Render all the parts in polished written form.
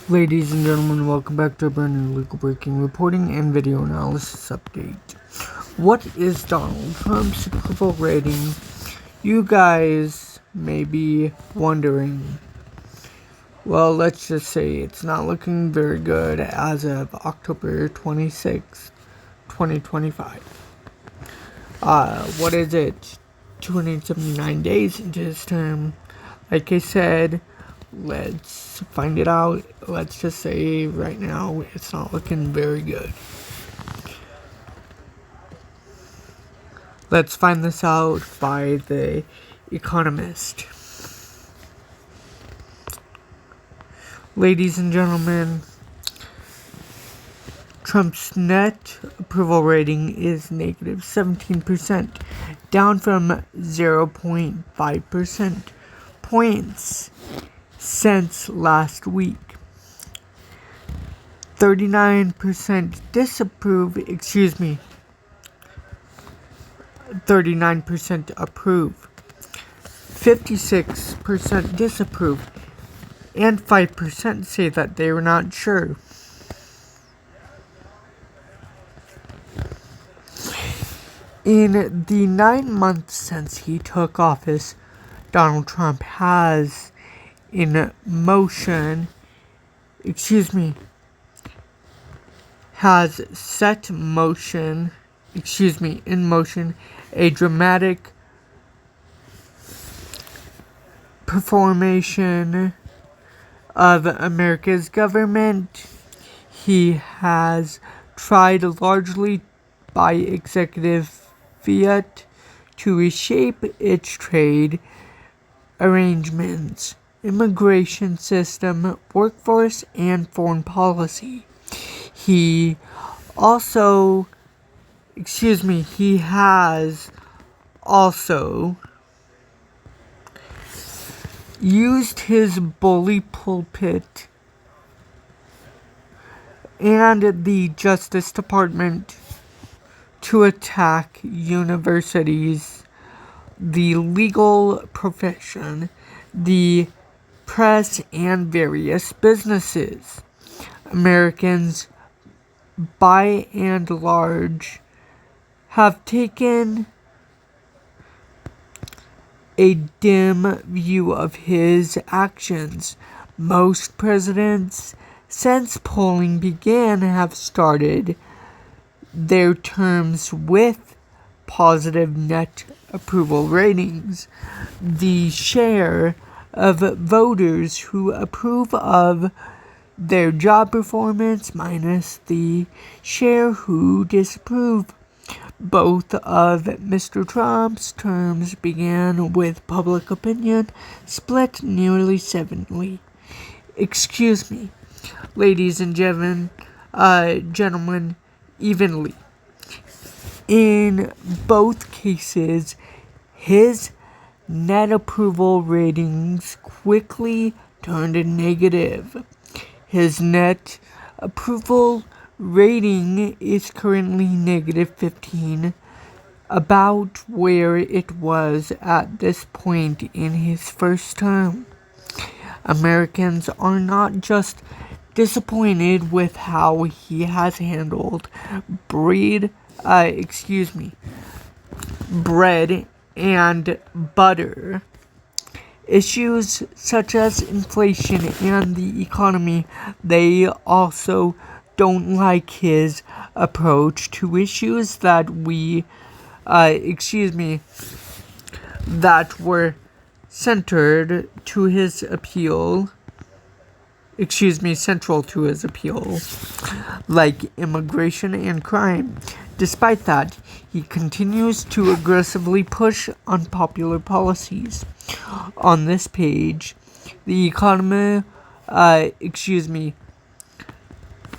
Ladies and gentlemen, welcome back to a brand new legal breaking reporting and video analysis update. What is Donald Trump's approval rating? You guys may be wondering. Well, let's just say it's not looking very good as of October 26th, 2025. What is it? 279 days into his term. Like I said, let's find it out. Let's just say right now it's not looking very good. Let's find this out by the Economist. Ladies and gentlemen, Trump's net approval rating is negative 17%, down from 0.5% points since last week. 39% disapprove, 39% approve, 56% disapprove, and 5% say that they were not sure. In the 9 months since he took office, Donald Trump has in motion a dramatic reformation of America's government. He has tried largely by executive fiat to reshape its trade arrangements, immigration system, workforce, and foreign policy. He has also used his bully pulpit and the Justice Department to attack universities, the legal profession, the press, and various businesses. Americans, by and large, have taken a dim view of his actions. Most presidents, since polling began, have started their terms with positive net approval ratings. The share of voters who approve of their job performance minus the share who disapprove. Both of Mr. Trump's terms began with public opinion split nearly ladies and gentlemen, evenly. In both cases, his net approval ratings quickly turned negative. His net approval rating is currently negative 15, about where it was at this point in his first term. Americans are not just disappointed with how he has handled bread and butter issues such as inflation and the economy. They also don't like his approach to issues that were central to his appeal, like immigration and crime. Despite that, he continues to aggressively push unpopular policies. On this page, the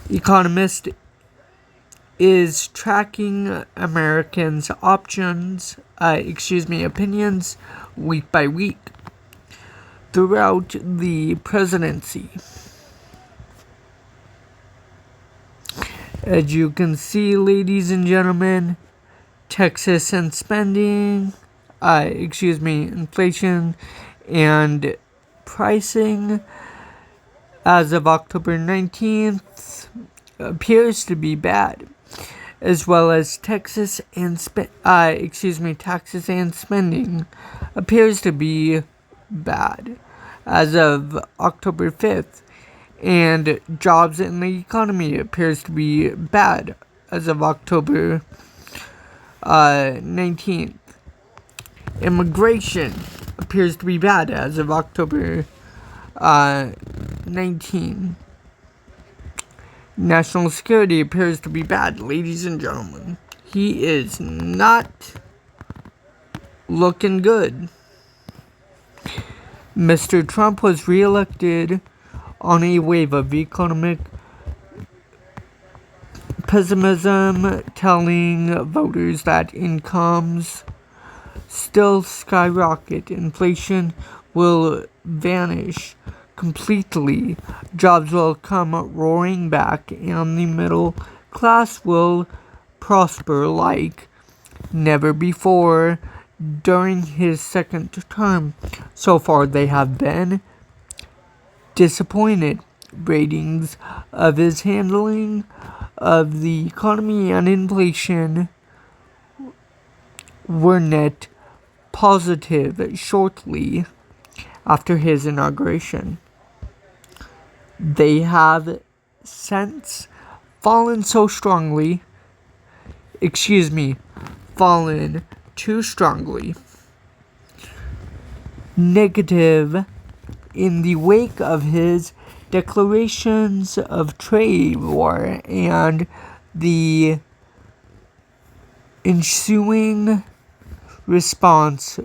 Economist is tracking Americans' opinions week by week throughout the presidency. As you can see, ladies and gentlemen, Texas and spending, inflation and pricing as of October 19th appears to be bad, as well as taxes and spending appears to be bad as of October 5th, and jobs in the economy appears to be bad as of October 19th. Immigration appears to be bad as of October 19th. National security appears to be bad, ladies and gentlemen. He is not looking good. Mr. Trump was reelected on a wave of economic pessimism, telling voters that incomes still skyrocket, inflation will vanish completely, jobs will come roaring back, and the middle class will prosper like never before during his second term. So far, they have been disappointed. Ratings of his handling of the economy and inflation were net positive shortly after his inauguration. They have since fallen too strongly negative in the wake of his declarations of trade war and the ensuing response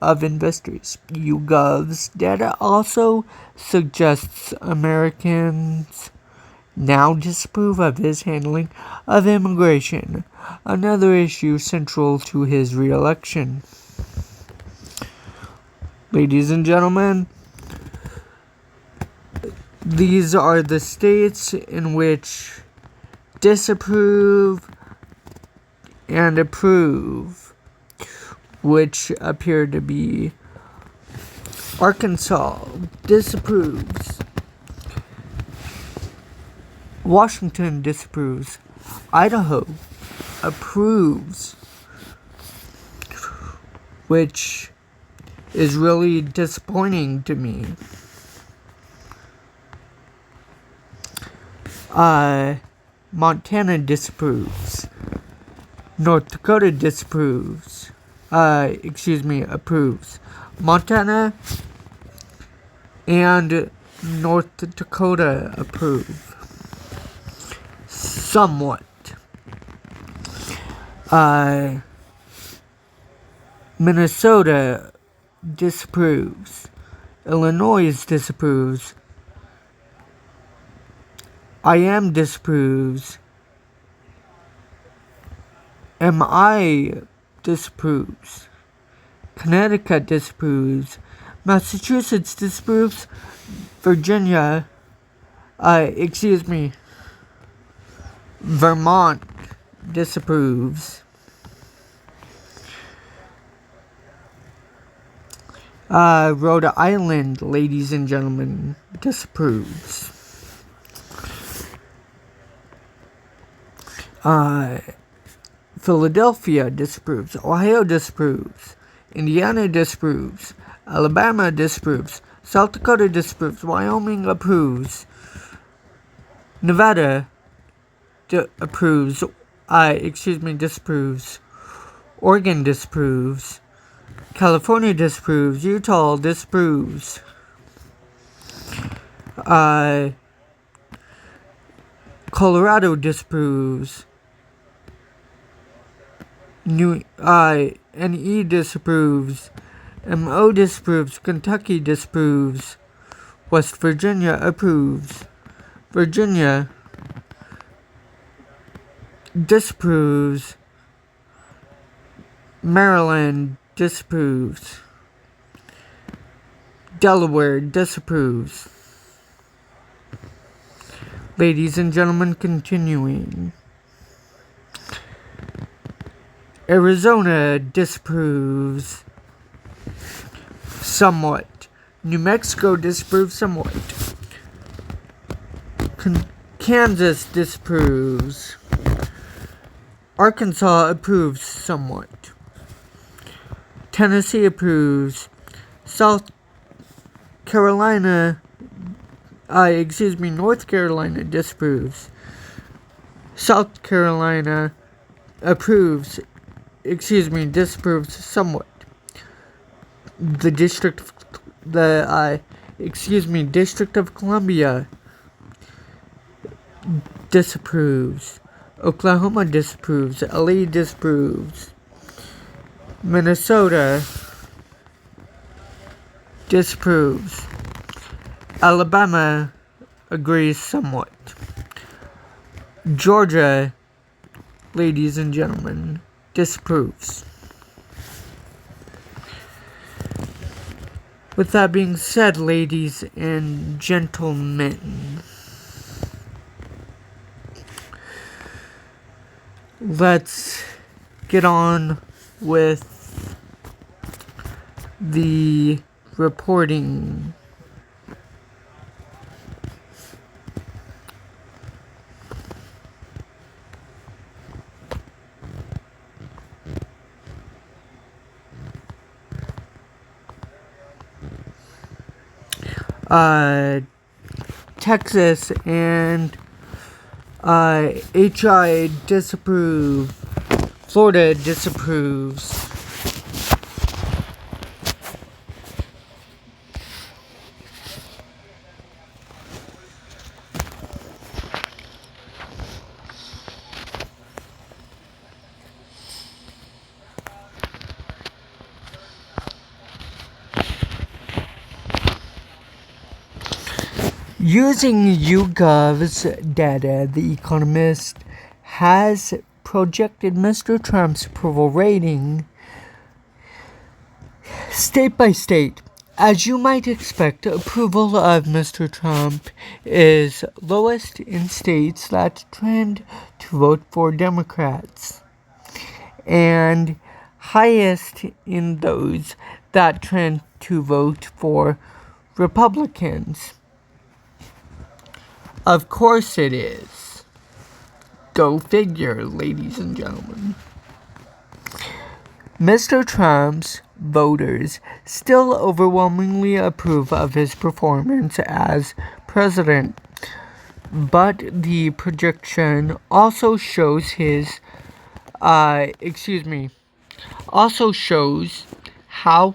of investors. YouGov's data also suggests Americans now disapprove of his handling of immigration, another issue central to his re-election. Ladies and gentlemen, these are the states in which disapprove and approve, which appear to be Arkansas disapproves, Washington disapproves, Idaho approves, which is really disappointing to me. Montana disapproves. North Dakota disapproves. Approves. Montana and North Dakota approve. Somewhat. Minnesota disapproves. Illinois disapproves. IM disapproves. MI disapproves. Connecticut disapproves. Massachusetts disapproves. Vermont disapproves. Rhode Island, ladies and gentlemen, disapproves. Philadelphia disapproves. Ohio disapproves. Indiana disapproves. Alabama disapproves. South Dakota disapproves. Wyoming approves. Nevada disapproves. Oregon disapproves. California disapproves. Utah disapproves. Colorado disapproves. NE disapproves. MO disapproves. Kentucky disapproves. West Virginia approves. Virginia disapproves. Maryland disapproves. Delaware disapproves. Ladies and gentlemen, continuing. Arizona disapproves somewhat. New Mexico disapproves somewhat. Kansas disapproves. Arkansas approves somewhat. Tennessee approves. North Carolina disapproves. South Carolina approves, disapproves somewhat. District of Columbia disapproves. Oklahoma disapproves. LA disapproves. Minnesota disapproves. Alabama agrees somewhat. Georgia, ladies and gentlemen, disapproves. With that being said, ladies and gentlemen, let's get on with the reporting. Texas and HI disapprove. Florida disapproves. Using YouGov's data, The Economist has projected Mr. Trump's approval rating state by state. As you might expect, approval of Mr. Trump is lowest in states that trend to vote for Democrats, and highest in those that trend to vote for Republicans. Of course it is. Go figure, ladies and gentlemen. Mr. Trump's voters still overwhelmingly approve of his performance as president, but the projection also shows how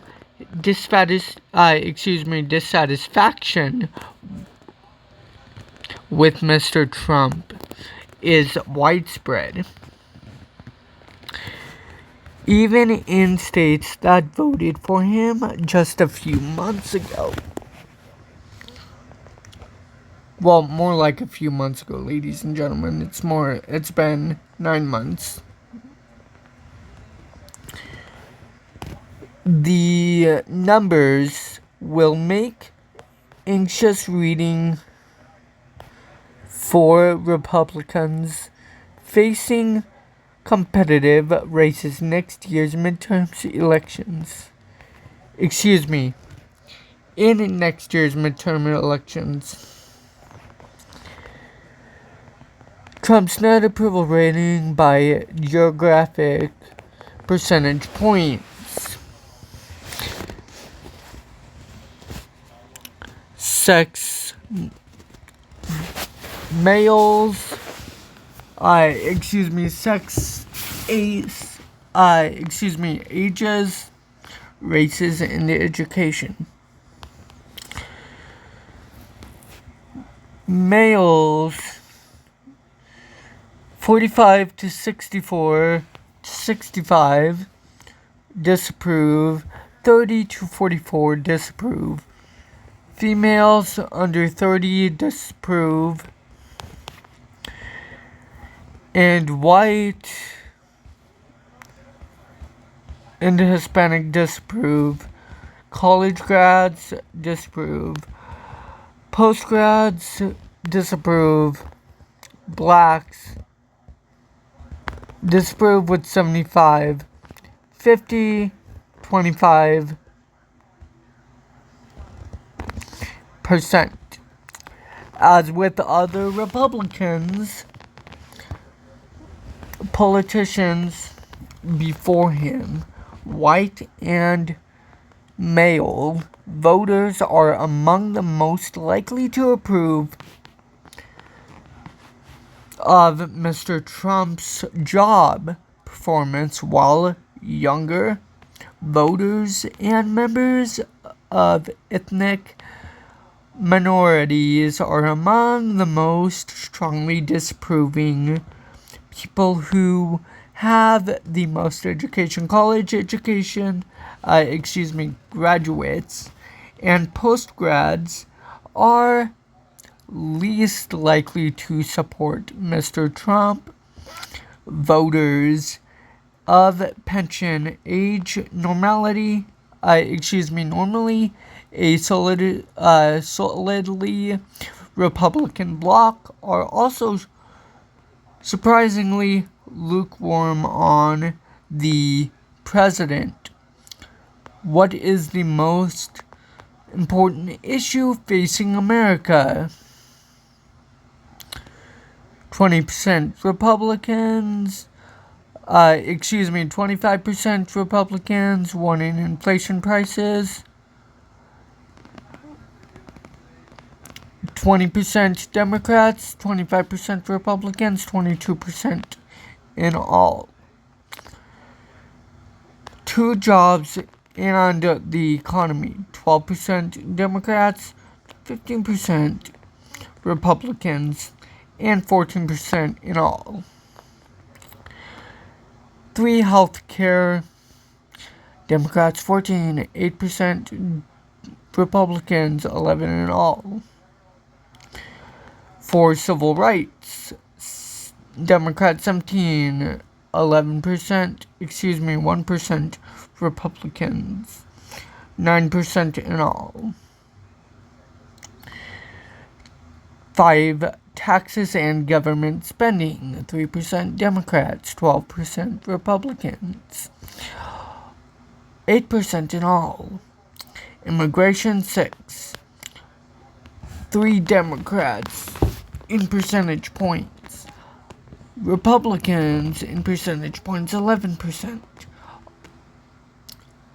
dissatisfaction with Mr. Trump is widespread, even in states that voted for him just a few months ago. Well, more like a few months ago, ladies and gentlemen. It's been 9 months. The numbers will make anxious reading for Republicans facing competitive races next year's midterm elections. In next year's midterm elections. Trump's net approval rating by geographic percentage points. Sex, males, sex, ages, races, and education. Males 45 to 65 disapprove, 30 to 44 disapprove. Females under 30 disapprove, and white and Hispanic disapprove. College grads disapprove. Post-grads disapprove. Blacks disapprove with 75. 50, 25%. As with other Republicans, politicians before him, white and male voters are among the most likely to approve of Mr. Trump's job performance, while younger voters and members of ethnic minorities are among the most strongly disapproving. People who have the most education, college education, graduates and postgrads are least likely to support Mr. Trump. Voters of pension age normally a solidly Republican bloc are also surprisingly lukewarm on the president. What is the most important issue facing America? 20% Republicans, 25% Republicans wanting inflation prices, 20% Democrats, 25% Republicans, 22% in all. Two jobs and the economy, 12% Democrats, 15% Republicans, and 14% in all. 3 healthcare, Democrats 14, 8% Republicans, 11 in all. 4 civil rights, Democrats 17, 1% Republicans, 9% in all. 5 taxes and government spending, 3% Democrats, 12% Republicans, 8% in all. Immigration 6, 3 Democrats in percentage points, Republicans in percentage points 11%,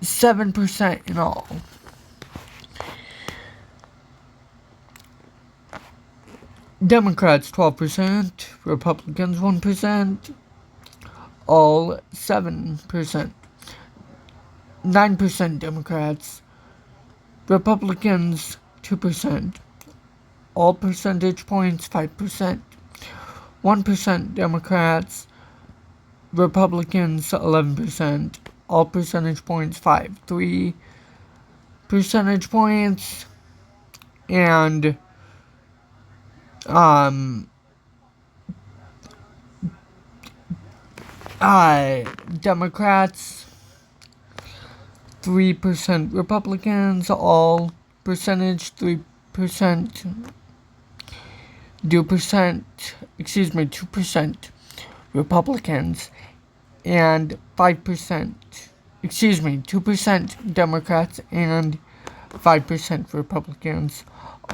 7% in all. Democrats 12%, Republicans 1%, all 7%. 9% Democrats, Republicans 2%, all percentage points 5%. 1% Democrats, Republicans 11%, all percentage points 5. 3 percentage points and Democrats 3%, Republicans all percentage 3%, 2% Republicans and 5%, 2% Democrats and 5% Republicans,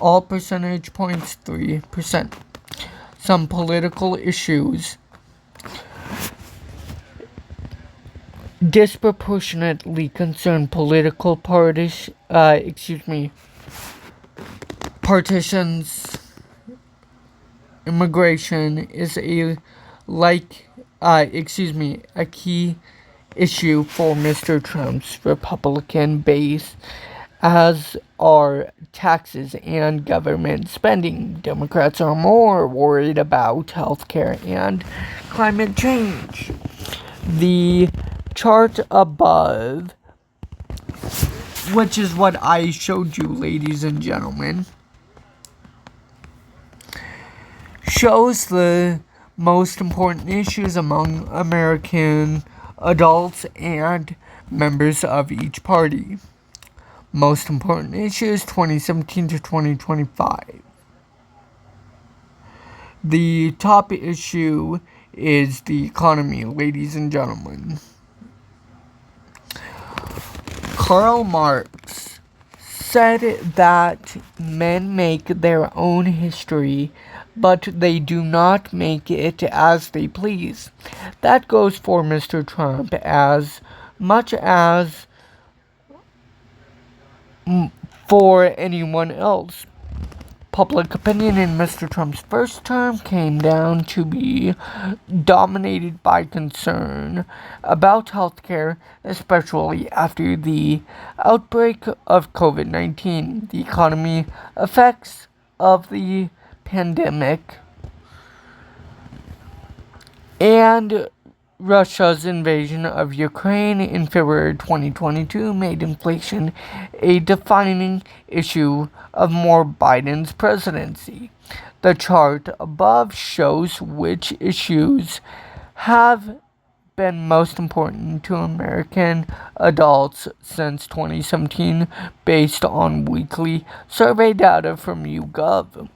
all percentage points 3%. Some political issues disproportionately concern political partitions. Immigration is a key issue for Mr. Trump's Republican base, as are taxes and government spending. Democrats are more worried about healthcare and climate change. The chart above, which is what I showed you, ladies and gentlemen, shows the most important issues among American adults and members of each party. Most important issues 2017 to 2025. The top issue is the economy, ladies and gentlemen. Karl Marx said that men make their own history, but they do not make it as they please. That goes for Mr. Trump as much as for anyone else. Public opinion in Mr. Trump's first term came down to be dominated by concern about healthcare, especially after the outbreak of COVID-19, the economy effects of the pandemic, and Russia's invasion of Ukraine in February 2022 made inflation a defining issue of more Biden's presidency. The chart above shows which issues have been most important to American adults since 2017 based on weekly survey data from YouGov.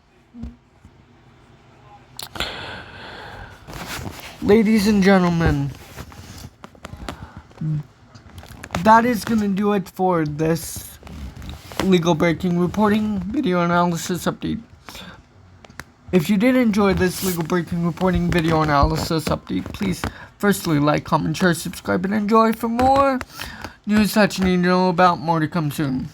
Ladies and gentlemen, that is going to do it for this legal breaking reporting video analysis update. If you did enjoy this legal breaking reporting video analysis update, please firstly like, comment, share, subscribe, and enjoy for more news that you need to know about. More to come soon.